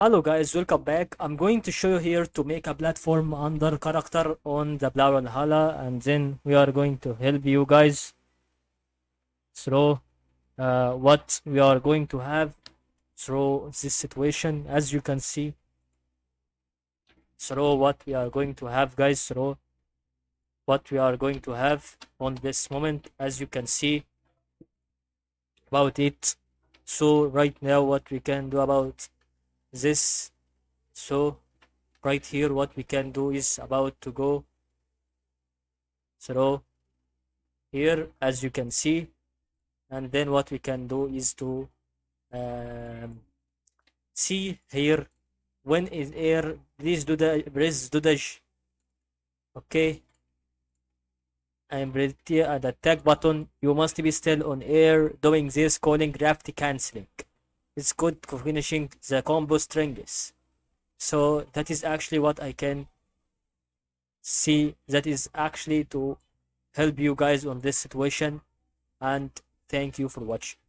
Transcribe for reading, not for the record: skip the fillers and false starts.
Hello guys, welcome back. I'm going to show you here to make a platform under character on the Brawlhalla, and then we are going to help you guys through what we are going to have through this situation. As you can see, through what we are going to have, guys, through what we are going to have on this moment, as you can see about it. So right now what we can do about this, so right here what we can do is about to go through here, as you can see, and then what we can do is to um, see here when is air, please do the press do dash. Okay, and press the tag button. You must be still on air doing this, calling gravity canceling. It's good for finishing the combo strings. So that is actually what I can see, that is actually to help you guys on this situation, and thank you for watching.